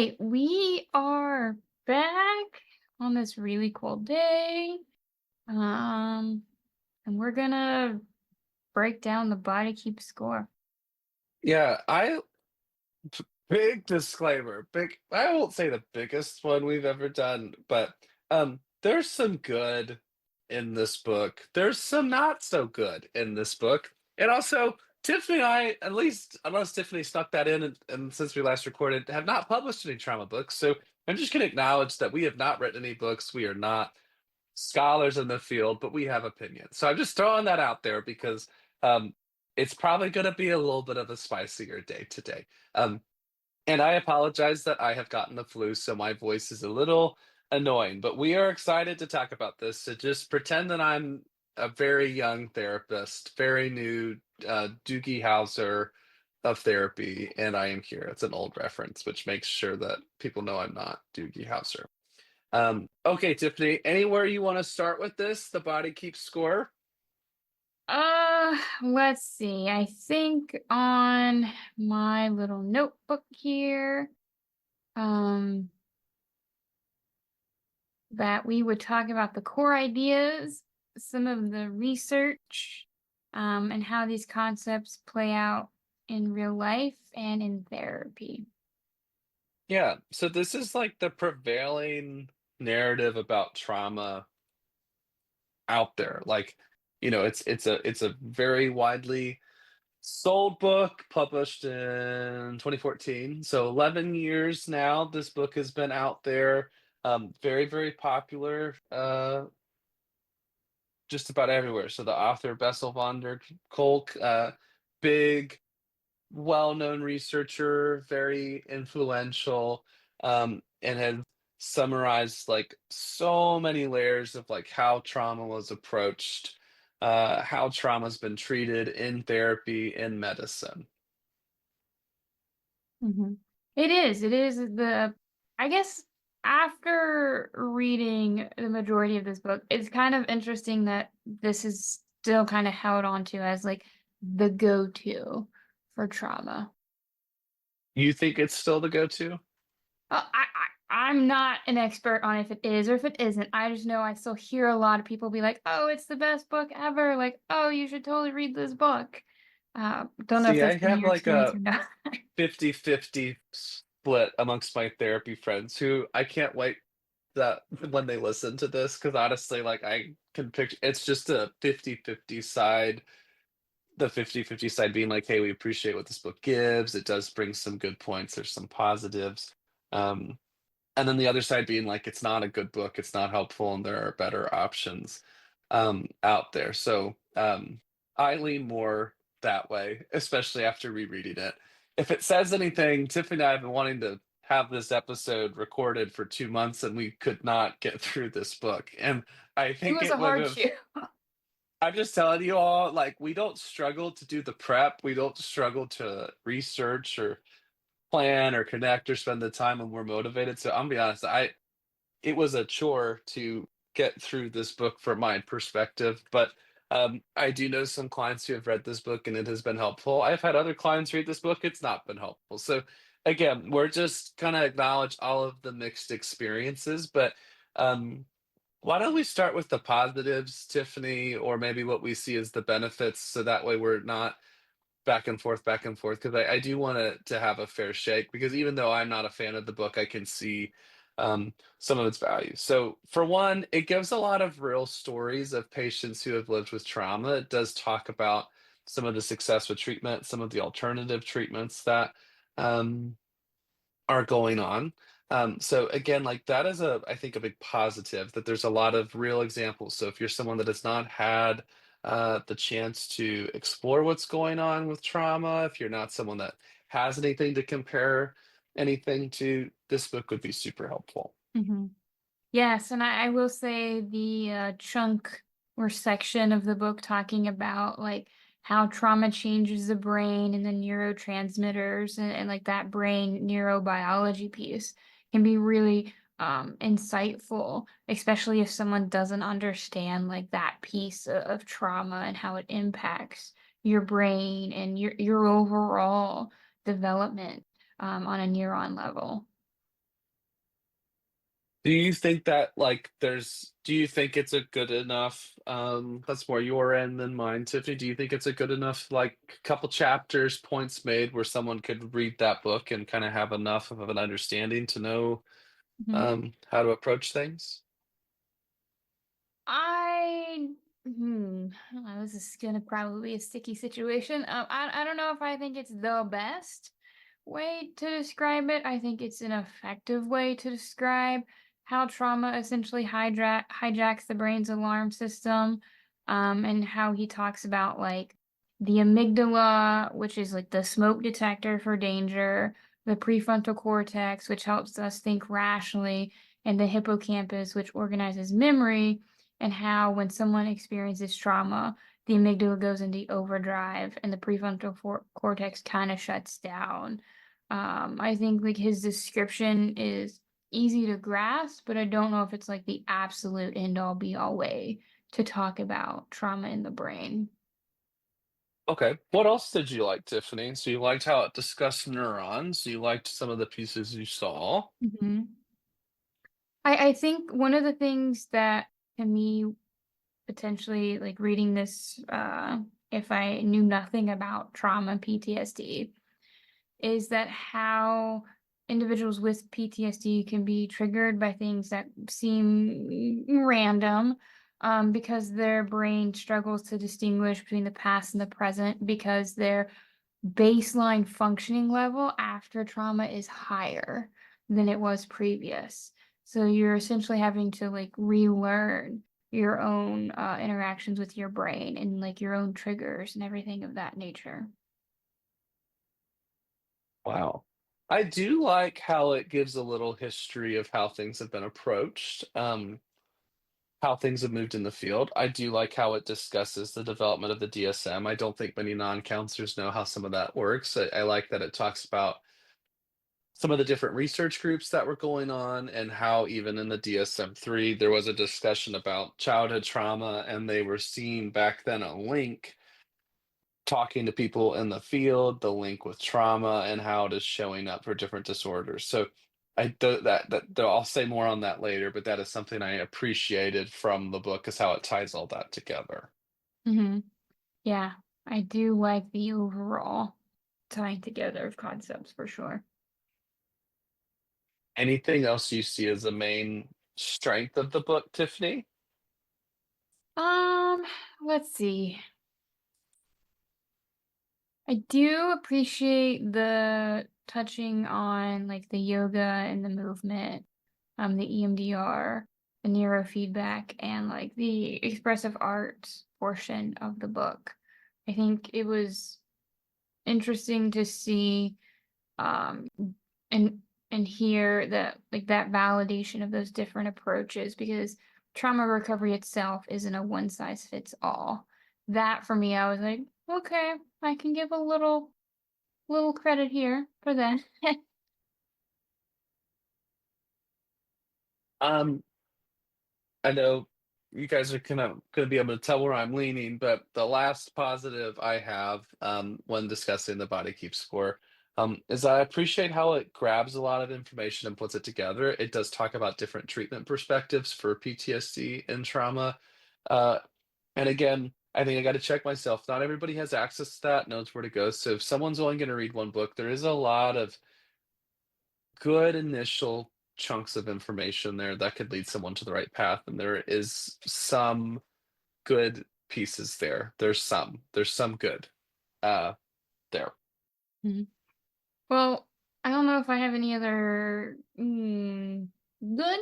right, we are back on this really cold day. Um, and we're gonna break down the body keep score. Yeah, big disclaimer. I won't say the biggest one we've ever done, but there's some good in this book. There's some not so good in this book. And also, Tiffany and I, at least unless Tiffany snuck that in and since we last recorded, have not published any trauma books. So I'm just gonna acknowledge that we have not written any books. We are not scholars in the field, but we have opinions. So I'm just throwing that out there because um, it's probably going to be a little bit of a spicier day today. Um, and I apologize that I have gotten the flu, so my voice is a little annoying, but we are excited to talk about this. So just pretend that I'm a very young therapist, very new Doogie Howser of therapy, and I am here. It's an old reference, which makes sure that people know I'm not Doogie Howser. Okay, Tiffany, anywhere you want to start with this? The body keeps score? Let's see. I think on my little notebook here, um, that we would talk about the core ideas, some of the research, and how these concepts play out in real life and in therapy. Yeah, so this is like the prevailing narrative about trauma out there. Like, it's a very widely sold book published in 2014. So 11 years now this book has been out there. Very, very popular just about everywhere. So the author Bessel von der Kolk, big well-known researcher, very influential, and had summarized like so many layers of like how trauma was approached, how trauma's been treated in therapy, in medicine. Mhm. It is I guess after reading the majority of this book, it's kind of interesting that this is still kind of held onto as like the go-to for trauma. You think it's still the go-to? I'm not an expert on if it is or if it isn't. I just know I still hear a lot of people be like, "Oh, it's the best book ever." Like, "Oh, you should totally read this book." Don't know if See, I that's been have your like experience a or not. 50-50 split amongst my therapy friends who I can't wait that when they listen to this, because honestly, like I can picture it's just a 50-50 side. The 50-50 side being like, hey, we appreciate what this book gives. It does bring some good points. There's some positives. Um, and then the other side being like, it's not a good book. It's not helpful, and there are better options out there. So I lean more that way, especially after rereading it. If it says anything, Tiffany and I have been wanting to have this episode recorded for 2 months, and we could not get through this book. And I It think was it a would have hardship. I'm just telling you all, like, we don't struggle to do the prep. We don't struggle to research or plan or connect or spend the time when we're motivated. So I'm gonna be honest, it was a chore to get through this book from my perspective. But I do know some clients who have read this book and it has been helpful. I've had other clients read this book, it's not been helpful. So again, we're just gonna acknowledge all of the mixed experiences, but um why don't we start with the positives, Tiffany, or maybe what we see as the benefits, so that way we're not back and forth. Because I do want to have a fair shake. Because even though I'm not a fan of the book, I can see some of its value. So, for one, it gives a lot of real stories of patients who have lived with trauma. It does talk about some of the success with treatment, some of the alternative treatments that um, are going on. So again, like that is I think a big positive that there's a lot of real examples. So if you're someone that has not had the chance to explore what's going on with trauma, if you're not someone that has anything to compare anything to, this book would be super helpful. Mhm. Yes, and I will say the chunk or section of the book talking about like how trauma changes the brain and the neurotransmitters and like that brain neurobiology piece can be really insightful, especially if someone doesn't understand like that piece of trauma and how it impacts your brain and your overall development on a neuron level. Do you think that, like, do you think it's a good enough, that's more your end than mine, Tiffany. Do you think it's a good enough, like, couple chapters, points made where someone could read that book and kinda have enough of an understanding to know, Mhm. how to approach things? I this is gonna probably be a sticky situation. I don't know if I think it's the best way to describe it. I think it's an effective way to describe how trauma essentially hijacks the brain's alarm system, and how he talks about like the amygdala, which is like the smoke detector for danger, the prefrontal cortex, which helps us think rationally, and the hippocampus, which organizes memory, and how when someone experiences trauma, the amygdala goes into overdrive and the prefrontal cortex kind of shuts down. I think like his description is easy to grasp, but I don't know if it's like the absolute end all be all way to talk about trauma in the brain. Okay. What else did you like, Tiffany? So you liked how it discussed neurons, you liked some of the pieces you saw. Mhm. I think one of the things that to me potentially like reading this, if I knew nothing about trauma PTSD, is that how individuals with PTSD can be triggered by things that seem random, because their brain struggles to distinguish between the past and the present because their baseline functioning level after trauma is higher than it was previous. So you're essentially having to like relearn your own interactions with your brain and like your own triggers and everything of that nature. Wow. I do like how it gives a little history of how things have been approached, how things have moved in the field. I do like how it discusses the development of the DSM. I don't think many non-counselors know how some of that works. I like that it talks about some of the different research groups that were going on and how even in the DSM-3 there was a discussion about childhood trauma and they were seeing back then a link talking to people in the field, the link with trauma and how it is showing up for different disorders. So I do I'll say more on that later, but that is something I appreciated from the book is how it ties all that together. Hmm. Yeah, I do like the overall tying together of concepts for sure. Anything else you see as a main strength of the book, Tiffany? Um, let's see. I do appreciate the touching on like the yoga and the movement, the EMDR, the neurofeedback, and like the expressive arts portion of the book. I think it was interesting to see, um and hear that like that validation of those different approaches, because trauma recovery itself isn't a one size fits all. That for me, I was like, okay, I can give a little credit here for that. Um, I know you guys are gonna be able to tell where I'm leaning, but the last positive I have, when discussing the Body Keep score, is I appreciate how it grabs a lot of information and puts it together. It does talk about different treatment perspectives for PTSD and trauma. Uh, and again, I think I got to check myself. Not everybody has access to that, knows where to go. So if someone's only going to read one book, there is a lot of good initial chunks of information there that could lead someone to the right path. And there is some good pieces there. There's some good uh there. Mhm. Well, I don't know if I have any other good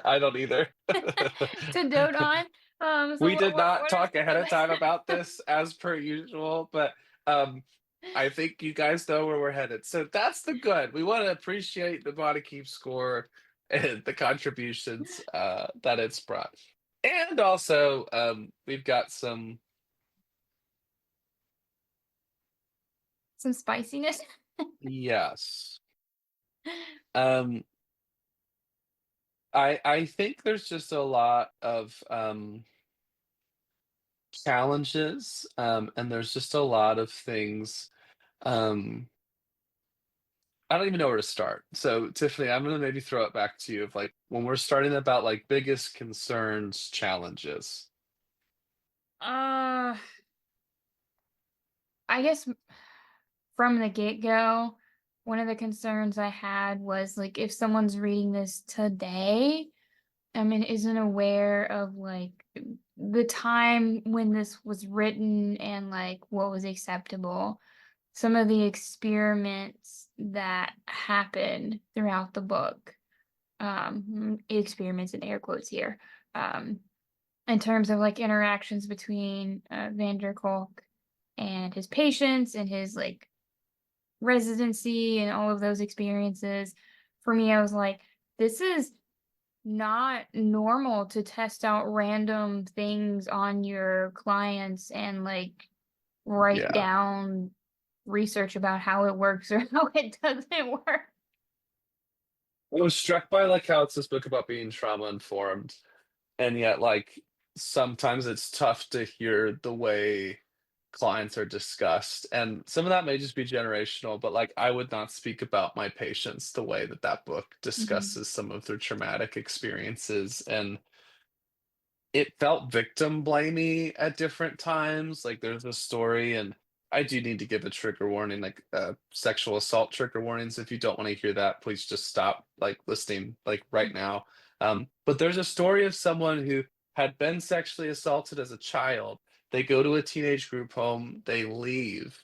I don't either. to dote on. So We did not what are talk ahead some of of time the about this as per usual, but um I think you guys know where we're headed. So that's the good. We want to appreciate the Body Keep score and the contributions that it's brought. And also, we've got some. some spiciness? Yes. Um, I think there's just a lot of challenges, and there's just a lot of things um I don't even know where to start. So, Tiffany, I'm gonna maybe throw it back to you of like when we're starting about like biggest concerns, challenges. Uh, I guess from the get-go, one of the concerns I had was like if someone's reading this today, I mean, isn't aware of like the time when this was written and like what was acceptable, some of the experiments that happened throughout the book, experiments in air quotes here, um, in terms of like interactions between Vander Kolk and his patients and his like residency and all of those experiences. For me, I was like, this is not normal to test out random things on your clients and like write Yeah. down research about how it works or how it doesn't work. I was struck by like how it's this book about being trauma informed, and yet like sometimes it's tough to hear the way clients are discussed. And some of that may just be generational, but like I would not speak about my patients the way that that book Mhm. discusses some of their traumatic experiences. And it felt victim blamey at different times. Like there's a story, and I do need to give a trigger warning, like sexual assault trigger warnings. If you don't want to hear that, please just stop like listening like right now. But there's a story of someone who had been sexually assaulted as a child. They go to a teenage group home, they leave.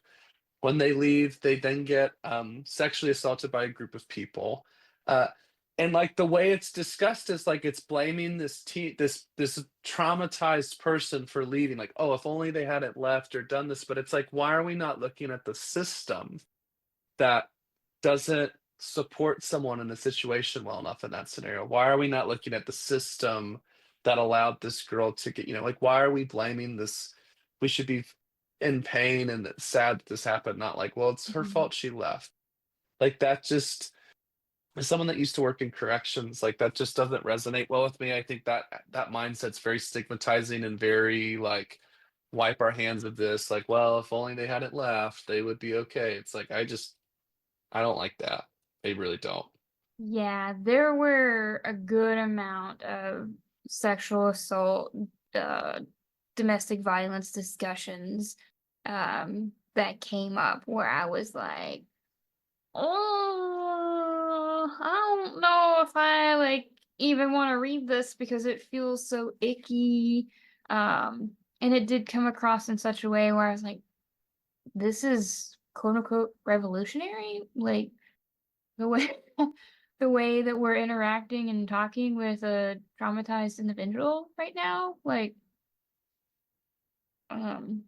When they leave, they then get sexually assaulted by a group of people. Uh, and like the way it's discussed is like it's blaming this traumatized person for leaving. Like, oh, if only they hadn't left or done this. But it's like, why are we not looking at the system that doesn't support someone in a situation well enough in that scenario? Why are we not looking at the system that allowed this girl to get, like, why are we blaming this? We should be in pain and sad that this happened, not like, well, it's her Mhm. fault she left. Like, that just, as someone that used to work in corrections, like, that just doesn't resonate well with me. I think that that mindset's very stigmatizing and very, like, wipe our hands of this. Like, well, if only they hadn't left, they would be okay. It's like, I don't like that. I really don't. Yeah, there were a good amount of sexual assault, uh, domestic violence discussions, that came up where I was like, oh, I don't know if I like even want to read this because it feels so icky. And it did come across in such a way where I was like, this is quote unquote revolutionary. Like the way the way that we're interacting and talking with a traumatized individual right now. Like, um,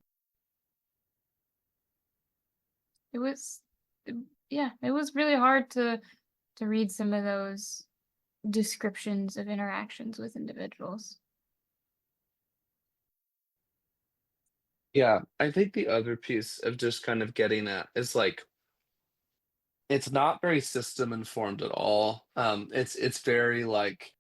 it was, yeah, it was really hard to read some of those descriptions of interactions with individuals. Yeah, I think the other piece of just kind of getting at is like it's not very system informed at all. It's very like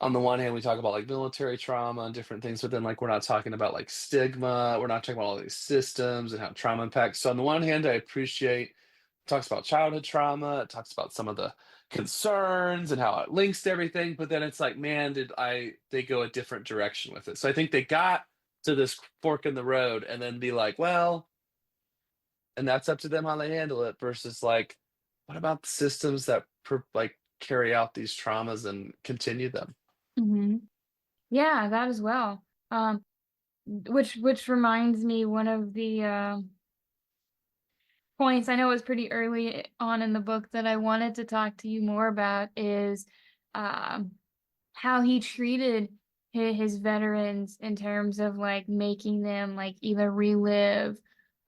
on the one hand we talk about like military trauma and different things, but then like we're not talking about like stigma. We're not talking about all these systems and how trauma impacts. So on the one hand, I appreciate it talks about childhood trauma. It talks about some of the concerns and how it links to everything. But then it's like, man, did I they go a different direction with it? So I think they got to this fork in the road and then be like, well, and that's up to them how they handle it versus like what about the systems that like carry out these traumas and continue them. Hmm. Yeah, that as well. Which reminds me, one of the points I know it was pretty early on in the book that I wanted to talk to you more about is um how he treated his veterans in terms of like making them like either relive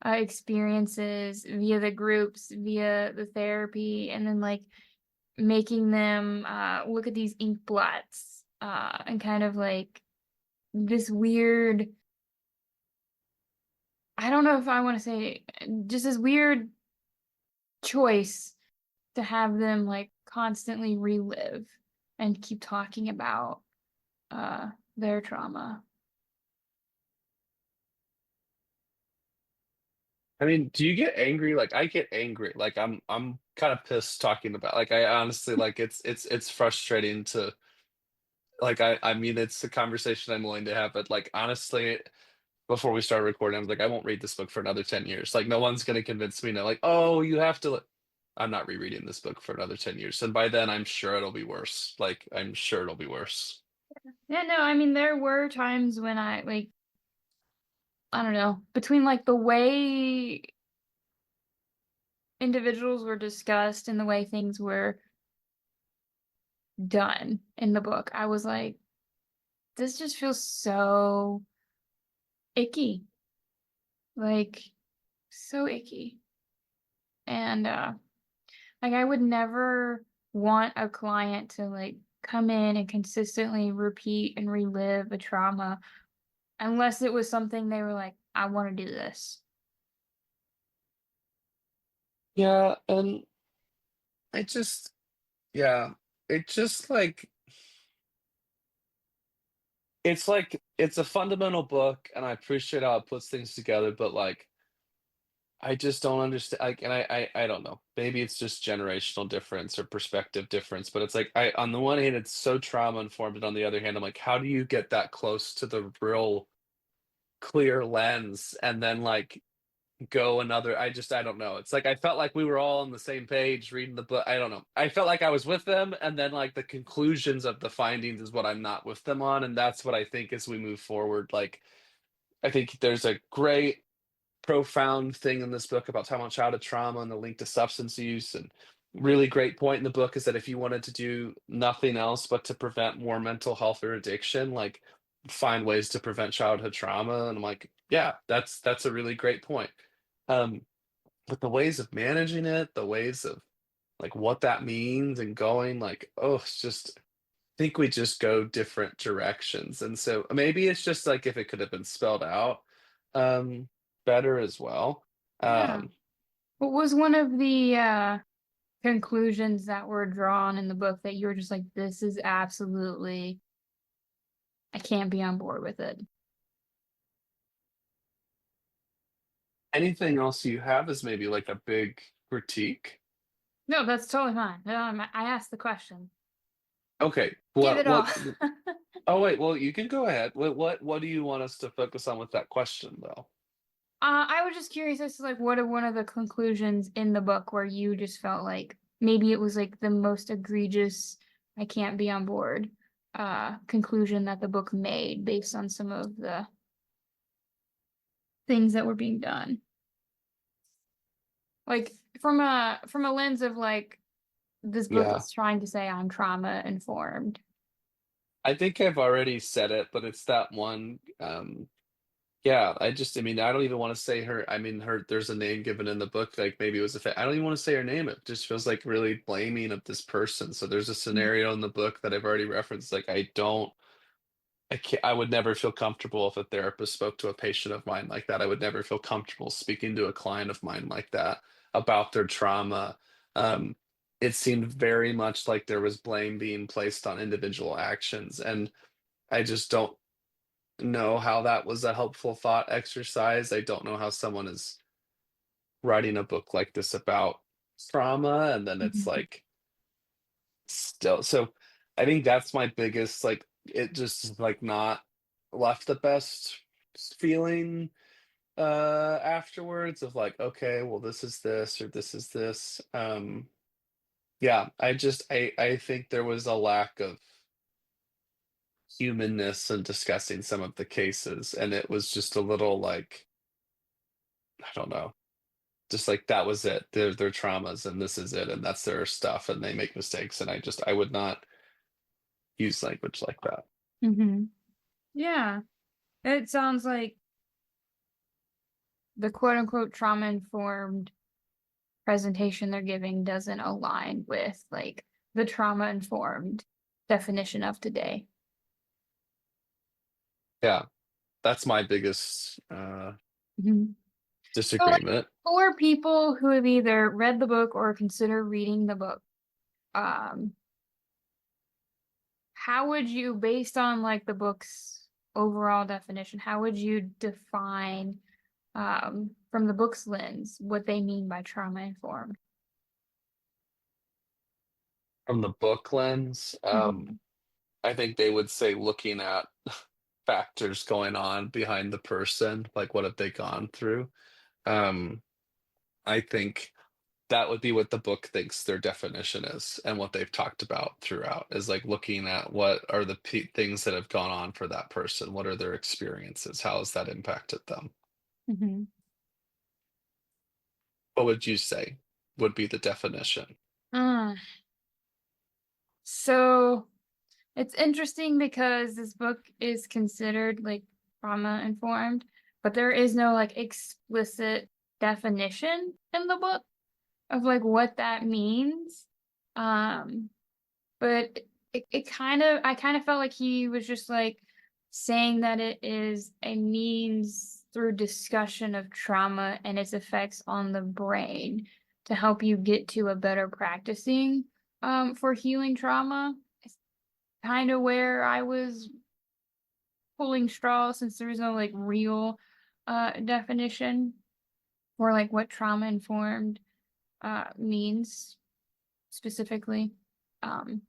experiences via the groups, via the therapy, and then like making them look at these ink blots and kind of like this weird, I don't know if I want to say just this weird choice to have them like constantly relive and keep talking about uh their trauma. I mean, do you get angry? Like I get angry. Like I'm kind of pissed talking about like I honestly like it's frustrating to like I mean it's a conversation I'm willing to have, but like honestly, before we started recording, I was like, I won't read this book for another 10 years. Like no one's gonna convince me no, like, oh, you have to I'm not rereading this book for another 10 years. And by then I'm sure it'll be worse. Like I'm sure it'll be worse. Yeah, no, I mean there were times when I like I don't know, between like the way individuals were discussed and the way things were done in the book, I was like, this just feels so icky. Like so icky. And like I would never want a client to like come in and consistently repeat and relive a trauma unless it was something they were like, I want to do this. Yeah, and I just yeah, it just like it's a fundamental book and I appreciate how it puts things together, but like I just don't understand like and I don't know. Maybe it's just generational difference or perspective difference, but it's like I on the one hand it's so trauma informed, and on the other hand, I'm like, how do you get that close to the real clear lens and then like go another I don't know. It's like I felt like we were all on the same page reading the book. I don't know. I felt like I was with them and then like the conclusions of the findings is what I'm not with them on, and that's what I think as we move forward. Like I think there's a great profound thing in this book about talking about childhood trauma and the link to substance use, and really great point in the book is that if you wanted to do nothing else but to prevent more mental health or addiction, like find ways to prevent childhood trauma. And I'm like, yeah, that's a really great point. um but the ways of managing it, the ways of like what that means and going like, oh, it's just think we just go different directions. And so maybe it's just like if it could have been spelled out um better as well. Yeah. Um What was one of the conclusions that were drawn in the book that you were just like, this is absolutely, I can't be on board with it? anything else you have is maybe like a big critique? No, that's totally fine. I asked the question. Okay. Give it all. Oh wait, well you can go ahead. What do you want us to focus on with that question though? I was just curious as to like what are one of the conclusions in the book where you just felt like maybe it was like the most egregious, I can't be on board, conclusion that the book made based on some of the things that were being done. Like from a lens of like this book Yeah. is trying to say I'm trauma informed. I think I've already said it, but it's that one. Yeah, I mean, I don't even want to say her. I mean, there's a name given in the book, like maybe it was I don't even want to say her name. It just feels like really blaming of this person. So there's a scenario in the book that I've already referenced. Like, I can't, I would never feel comfortable if a therapist spoke to a patient of mine like that. I would never feel comfortable speaking to a client of mine like that about their trauma. Um, it seemed very much like there was blame being placed on individual actions. And I just don't know how that was a helpful thought exercise. I don't know how someone is writing a book like this about trauma and then it's Mhm. like still. So I think that's my biggest like it just like not left the best feeling afterwards of like, okay, well this is this or this is this. Yeah, I think there was a lack of humanness in discussing some of the cases, and it was just a little like I don't know, just like that was it. Their traumas and this is it and that's their stuff and they make mistakes, and I would not use language like that. Mhm. Yeah. It sounds like the quote unquote trauma informed presentation they're giving doesn't align with like the trauma informed definition of today. Yeah, that's my biggest Mhm. So like disagreement. for people who have either read the book or consider reading the book, um, how would you, based on like the book's overall definition, how would you define from the book's lens, what they mean by trauma informed. From the book lens, Hmm. I think they would say looking at factors going on behind the person, like what have they gone through. Um, I think that would be what the book thinks their definition is and what they've talked about throughout is like looking at what are the things that have gone on for that person, what are their experiences, how has that impacted them. Hmm. What would you say would be the definition? Uh, so it's interesting because this book is considered like trauma informed, but there is no like explicit definition in the book of like what that means. Um, but it kind of I kind of felt like he was just like saying that it is a means through discussion of trauma and its effects on the brain to help you get to a better practicing for healing trauma. It's kind of where I was pulling straws since there was no like real definition for like what trauma informed means specifically. Um,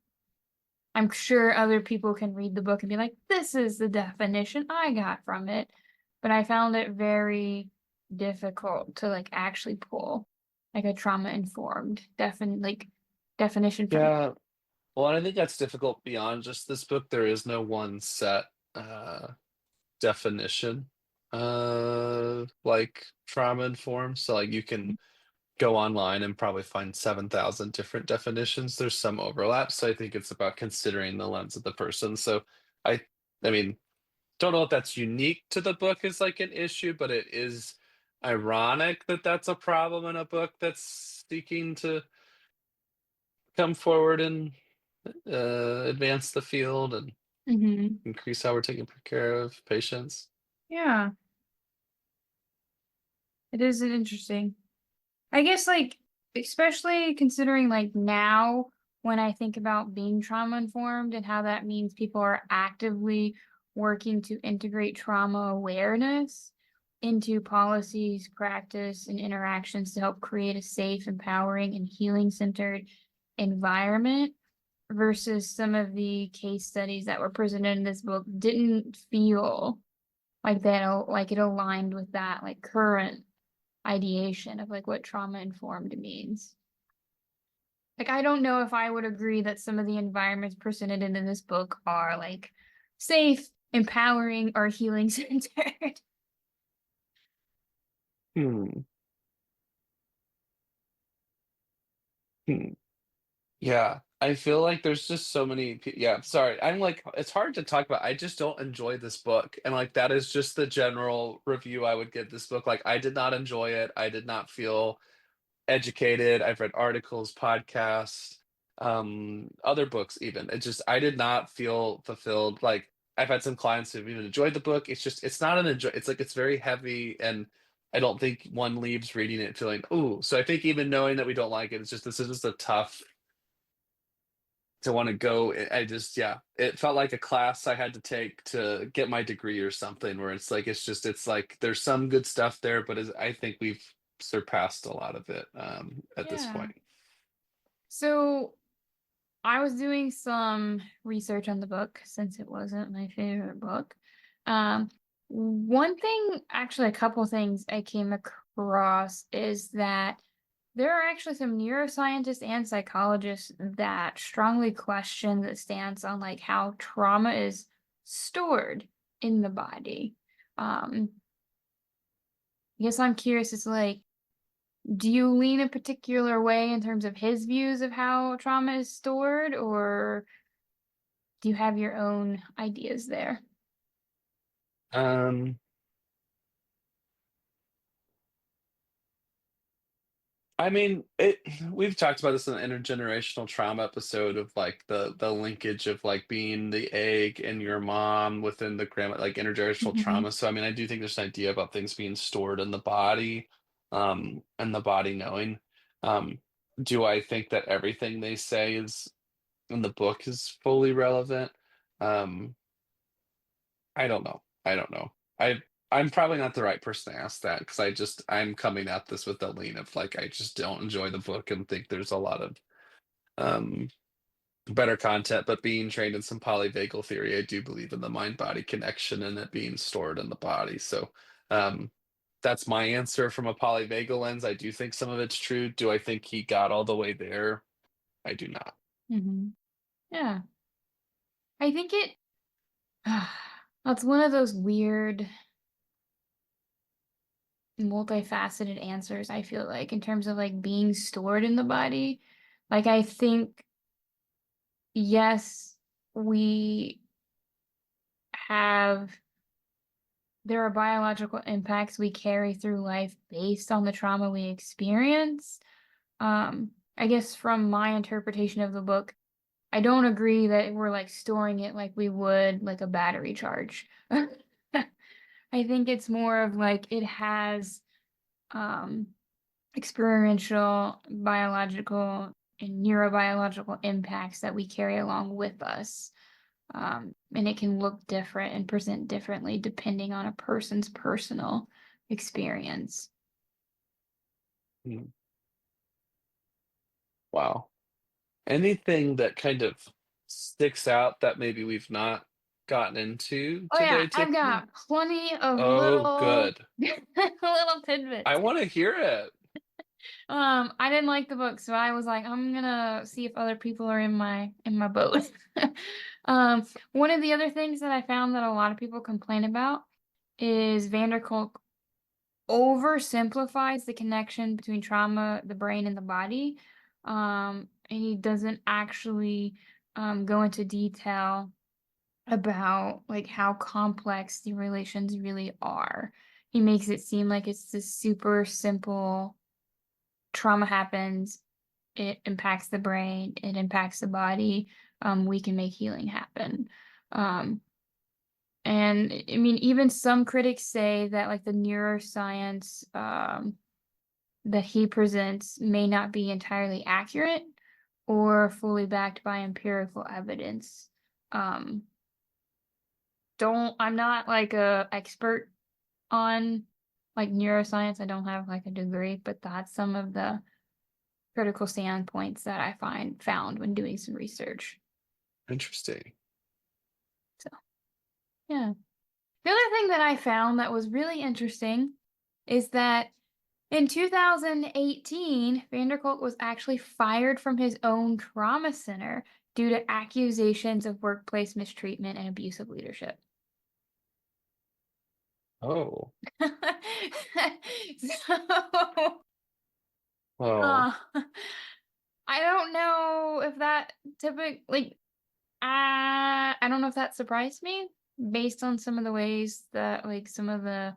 I'm sure other people can read the book and be like, this is the definition I got from it. But I found it very difficult to like actually pull like a trauma informed definition from it. Yeah, well, and I think that's difficult beyond just this book. There is no one set definition like trauma informed. So like you can go online and probably find 7,000 different definitions. There's some overlap, so I think it's about considering the lens of the person. So I I mean, don't know if that's unique to the book as like an issue, but it is ironic that that's a problem in a book that's seeking to come forward and advance the field and Hmm. increase how we're taking care of patients. Yeah, it is interesting. I guess like especially considering like now when I think about being trauma informed and how that means people are actively working to integrate trauma awareness into policies, practice, and interactions to help create a safe, empowering, and healing centered environment versus some of the case studies that were presented in this book didn't feel like that like it aligned with that like current ideation of like what trauma informed means. Like I don't know if I would agree that some of the environments presented in this book are like safe, empowering, or healing centered. Hmm. Hmm. Yeah, I feel like there's just so many yeah, sorry. I'm like it's hard to talk about. I just don't enjoy this book. And like that is just the general review I would give this book. Like I did not enjoy it. I did not feel educated. I've read articles, podcasts, other books even. It just I did not feel fulfilled. Like I've had some clients who've even enjoyed the book. It's just it's not an enjoy it's like it's very heavy and I don't think one leaves reading it feeling, ooh. So I think even knowing that we don't like it, it's just this is just a tough to want to go. I just yeah, it felt like a class I had to take to get my degree or something where it's like it's like there's some good stuff there, but I think we've surpassed a lot of it at this Yeah. point. So I was doing some research on the book since it wasn't my favorite book. Um, One thing, actually, a couple things I came across is that there are actually some neuroscientists and psychologists that strongly question the stance on like how trauma is stored in the body. Um, I guess I'm curious, it's like, do you lean a particular way in terms of his views of how trauma is stored, or do you have your own ideas there? Um, I mean, it we've talked about this in the intergenerational trauma episode of like the linkage of like being the egg and your mom within the grandma like intergenerational Mhm. trauma. So I mean, I do think there's an idea about things being stored in the body, and the body knowing. Um, do I think that everything they say is in the book is fully relevant? Um, I don't know. I don't know. I'm probably not the right person to ask that because I'm coming at this with the lean of like I just don't enjoy the book and think there's a lot of um better content. But being trained in some polyvagal theory, I do believe in the mind body connection and it being stored in the body. So um that's my answer from a polyvagal lens. I do think some of it's true. Do I think he got all the way there? I do not. Hmm. Yeah. I think it, that's one of those weird, multifaceted answers, I feel like, in terms of like being stored in the body. Like, I think, yes, we have, there are biological impacts we carry through life based on the trauma we experience. I guess from my interpretation of the book, I don't agree that we're like storing it like we would like a battery charge. I think it's more of like it has um experiential, biological, and neurobiological impacts that we carry along with us. And it can look different and present differently depending on a person's personal experience. Hmm. Wow. Anything that kind of sticks out that maybe we've not gotten into Oh yeah, today, I've Tiffany? got plenty of Oh, little good. little I tidbits. want to hear it. I didn't like the book, so I was like, I'm gonna see if other people are in my boat. One of the other things that I found that a lot of people complain about is Kolk oversimplifies the connection between trauma, the brain, and the body. And he doesn't actually go into detail about like how complex the relations really are. He makes it seem like it's this super simple trauma happens, it impacts the brain, it impacts the body. We can make healing happen. Um, and I mean, even some critics say that like the neuroscience that he presents may not be entirely accurate or fully backed by empirical evidence. Um, don't I'm not like a expert on like neuroscience. I don't have like a degree, but that's some of the critical standpoints that I found when doing some research. Interesting. So yeah. The other thing that I found that was really interesting is that in 2018, Kolk was actually fired from his own trauma center due to accusations of workplace mistreatment and abusive leadership. Oh, So, well, uh, I don't know if that typically, I don't know if that surprised me based on some of the ways that like some of the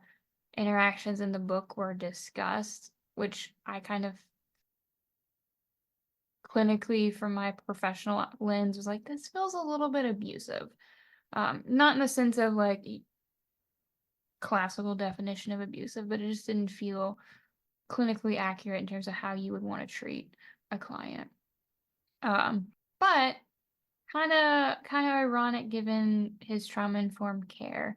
interactions in the book were discussed, which I kind of clinically from my professional lens was like, this feels a little bit abusive. Not in the sense of like classical definition of abusive, but it just didn't feel clinically accurate in terms of how you would want to treat a client. But kind of ironic given his trauma informed care.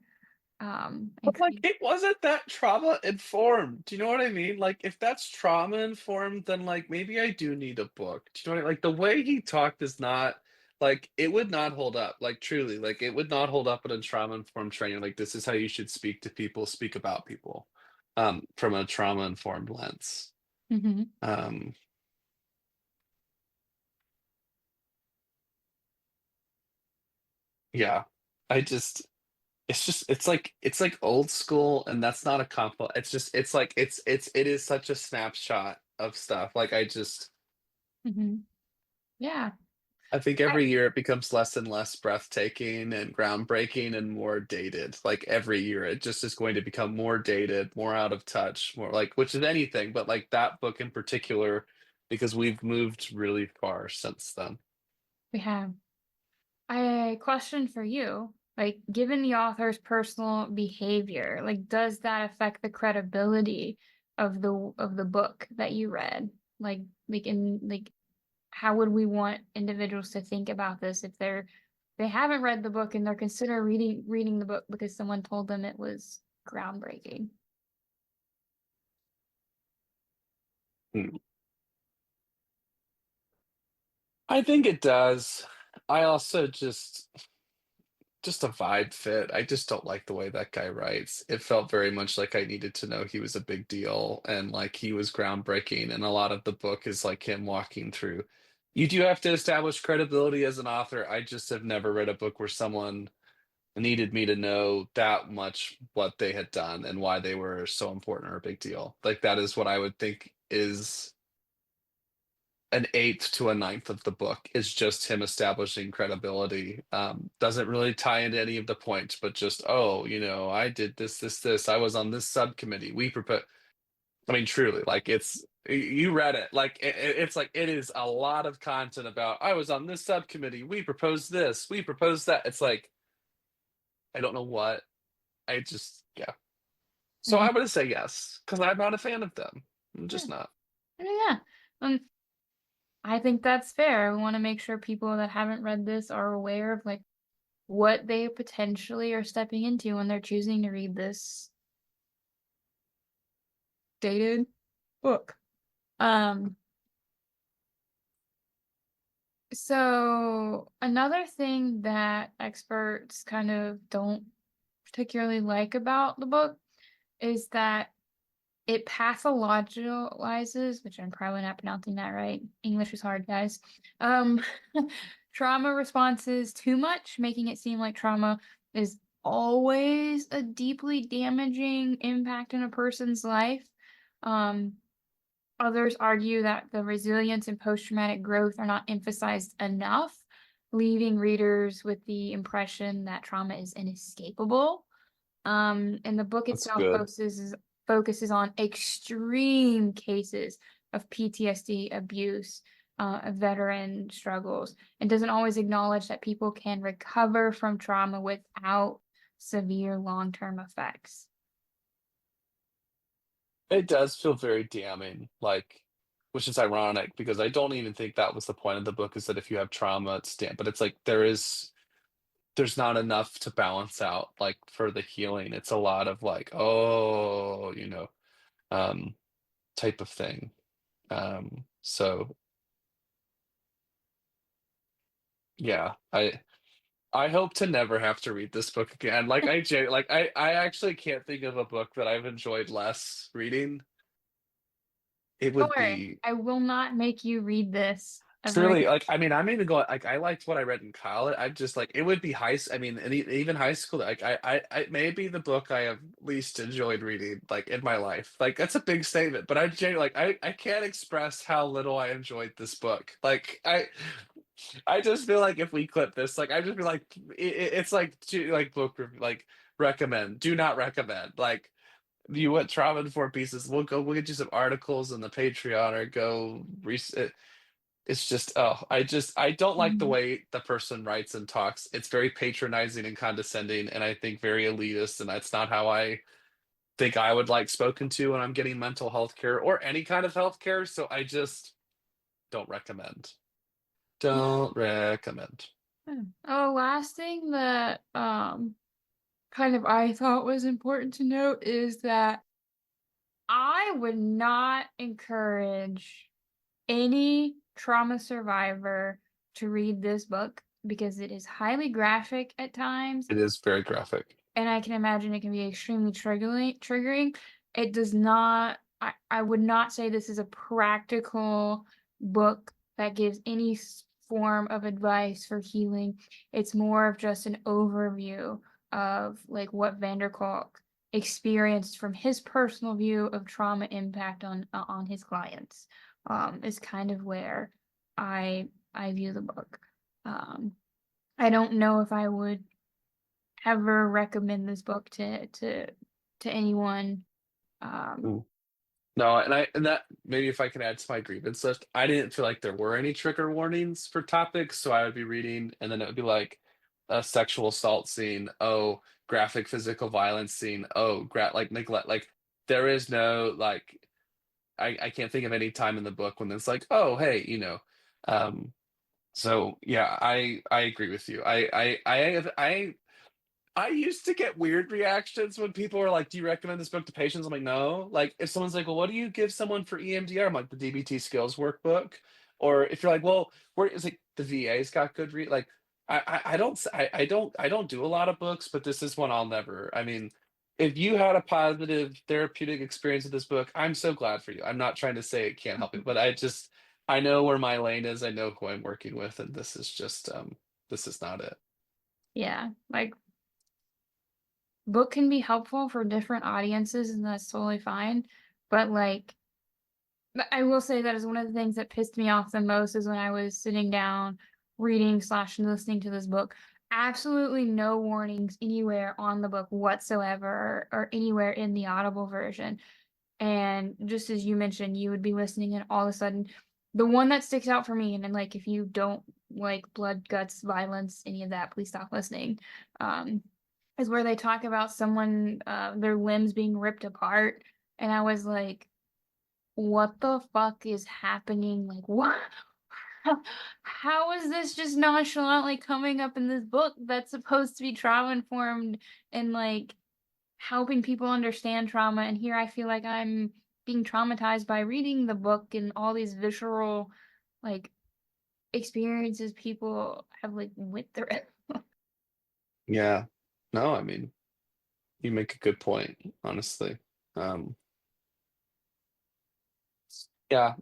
And but like it wasn't that trauma informed. Do you know what I mean? Like if that's trauma informed, then like maybe I do need a book. Do you know what I like the way he talked is not like it would not hold up. Like truly, like it would not hold up in a trauma informed training. Like this is how you should speak to people, speak about people, from a trauma informed lens. Mhm. Um, yeah. I just it's like old school and that's not a compliment. It's just it's like it is such a snapshot of stuff. Like Mhm. Yeah. I think I every year it becomes less and less breathtaking and groundbreaking and more dated. Like every year it just is going to become more dated, more out of touch, more like which is anything, but like that book in particular, because we've moved really far since then. we have a question for you. Like, given the author's personal behavior, like, does that affect the credibility of the book that you read? Like, how would we want individuals to think about this if they haven't read the book and they're considering reading the book because someone told them it was groundbreaking. Hmm. I think it does. I also just a vibe fit. I just don't like the way that guy writes. It felt very much like I needed to know he was a big deal and like he was groundbreaking. And a lot of the book is like him walking through. You do have to establish credibility as an author. I just have never read a book where someone needed me to know that much what they had done and why they were so important or a big deal. Like that is what I would think is an eighth to a ninth of the book is just him establishing credibility. Doesn't really tie into any of the points, but just, oh, I did this. I was on this subcommittee. We proposed. I mean, truly, like you read it. Like it's like it is a lot of content about I was on this subcommittee. We proposed this. We proposed that. It's like I don't know what. I just yeah. So Mm, I'm gonna say yes because I'm not a fan of them. I'm yeah. just not. Yeah. I think that's fair. We want to make sure people that haven't read this are aware of like what they potentially are stepping into when they're choosing to read this dated book. Um, so another thing that experts kind of don't particularly like about the book is that it pathologizes, which I'm probably not pronouncing that right. English is hard, guys. Um, trauma responses too much, making it seem like trauma is always a deeply damaging impact in a person's life. Um, Others argue that the resilience and post-traumatic growth are not emphasized enough, leaving readers with the impression that trauma is inescapable. And the book That's itself good. focuses on extreme cases of PTSD abuse, of veteran struggles, and doesn't always acknowledge that people can recover from trauma without severe long-term effects. It does feel very damning, like, which is ironic because I don't even think that was the point of the book is that if you have trauma, it's but it's like there's not enough to balance out like for the healing. It's a lot of like, oh, um, type of thing. So yeah, I hope to never have to read this book again. Like I actually can't think of a book that I've enjoyed less reading. It Don't would worry, be I will not make you read this ever truly, again. like, I mean, I'm even going, like, I liked what I read in college. I just like it would be I mean, and even high school, like, I may be the book I have least enjoyed reading, like, in my life. Like, that's a big statement, but I genuinely, like, I can't express how little I enjoyed this book. Like, I just feel like if we clip this, like, I just be like, it's like, like, like, recommend, do not recommend. Like, you want trauma in 4 pieces? We'll get you some articles in the Patreon or go it's just I don't like the Mhm. way the person writes and talks. It's very patronizing and condescending, and I think very elitist, and that's not how I think I would like spoken to when I'm getting mental health care or any kind of health care. So I just don't recommend. Yeah. Don't recommend. Oh, last thing that kind of I thought was important to note is that I would not encourage any trauma survivor to read this book because it is highly graphic at times, It is very graphic. and I can imagine it can be extremely triggering. It does not I would not say this is a practical book that gives any form of advice for healing. It's more of just an overview of like what Kolk experienced from his personal view of trauma impact on his clients. Is kind of where I view the book. Um, I don't know if I would ever recommend this book to anyone. Um, Mm. No, and that maybe if I can add to my grievance list, I didn't feel like there were any trigger warnings for topics, so I would be reading, and then it would be like a sexual assault scene, oh, graphic physical violence scene, oh, like neglect, like there is no like I can't think of any time in the book when it's like, oh, hey, um, so yeah, I agree with you. I I used to get weird reactions when people were like, "Do you recommend this book to patients?" I'm like, "No." Like, if someone's like, "Well, what do you give someone for EMDR?" I'm like, "The DBT skills workbook." Or if you're like, "Well, where is like the VA's got good like I don't I don't do a lot of books, but this is one I'll never. I mean, if you had a positive therapeutic experience with this book, I'm so glad for you. I'm not trying to say it can't help you, but I know where my lane is. I know who I'm working with, and this is just this is not it. Yeah, like book can be helpful for different audiences, and that's totally fine. But like, I will say that is one of the things that pissed me off the most is when I was sitting down reading slash listening to this book. Absolutely no warnings anywhere on the book whatsoever or anywhere in the Audible version. And just as you mentioned, you would be listening and all of a sudden the one that sticks out for me, and then like if you don't like blood, guts, violence, any of that, please stop listening. Um, is where they talk about someone their limbs being ripped apart. And I was like, what the fuck is happening? Like what how is this just nonchalantly coming up in this book that's supposed to be trauma informed and like helping people understand trauma, and here I feel like I'm being traumatized by reading the book and all these visceral like experiences people have like went through. Yeah. No, I mean, you make a good point, honestly. Um, yeah,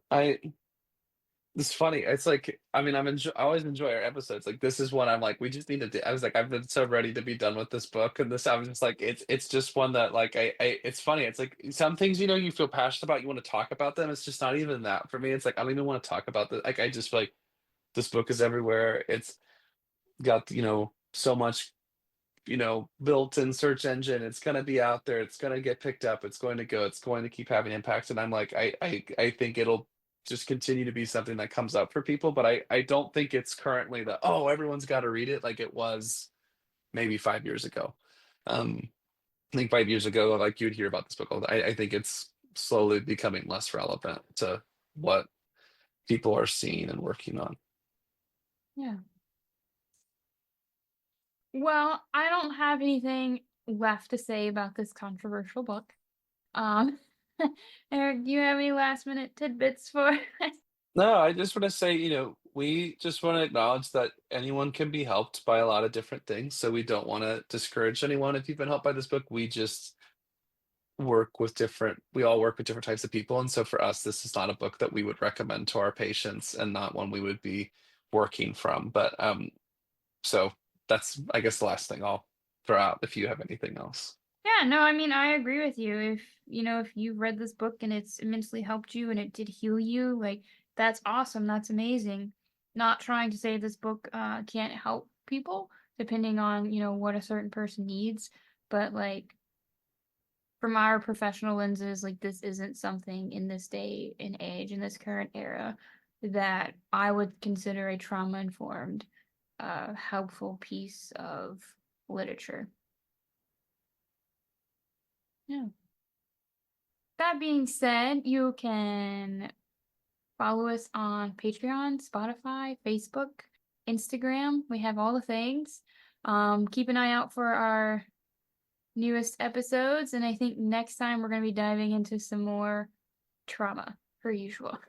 it's funny. It's like, I mean, I always enjoy our episodes. Like, this is one I'm like, we just need to do. I was like, I've been so ready to be done with this book, and this I was just like, it's just one that like it's funny. It's like some things you feel passionate about, you want to talk about them. It's just not even that for me. It's like I don't even want to talk about this. Like I just feel like this book is everywhere. It's got so much built-in search engine. It's going to be out there. It's going to get picked up. It's going to go. It's going to keep having impact. And I'm like, I think it'll just continue to be something that comes up for people. But I don't think it's currently the everyone's got to read it like it was maybe 5 years ago. Um, I think 5 years ago, like you'd hear about this book. I think it's slowly becoming less relevant to what people are seeing and working on. Yeah. Well, I don't have anything left to say about this controversial book. Um, Eric, do you have any last minute tidbits for us? No, I just want to say, we just want to acknowledge that anyone can be helped by a lot of different things. So we don't want to discourage anyone if you've been helped by this book. We all work with different types of people. And so for us, this is not a book that we would recommend to our patients and not one we would be working from. But so that's, I guess, the last thing I'll throw out if you have anything else. Yeah, no, I mean, I agree with you. If you've read this book and it's immensely helped you and it did heal you, like that's awesome. That's amazing. Not trying to say this book can't help people depending on, what a certain person needs, but like from our professional lenses, like this isn't something in this day and age, in this current era, that I would consider a trauma-informed, helpful piece of literature. Yeah. That being said, you can follow us on Patreon, Spotify, Facebook, Instagram. We have all the things. Keep an eye out for our newest episodes, and I think next time we're going to be diving into some more trauma, per usual.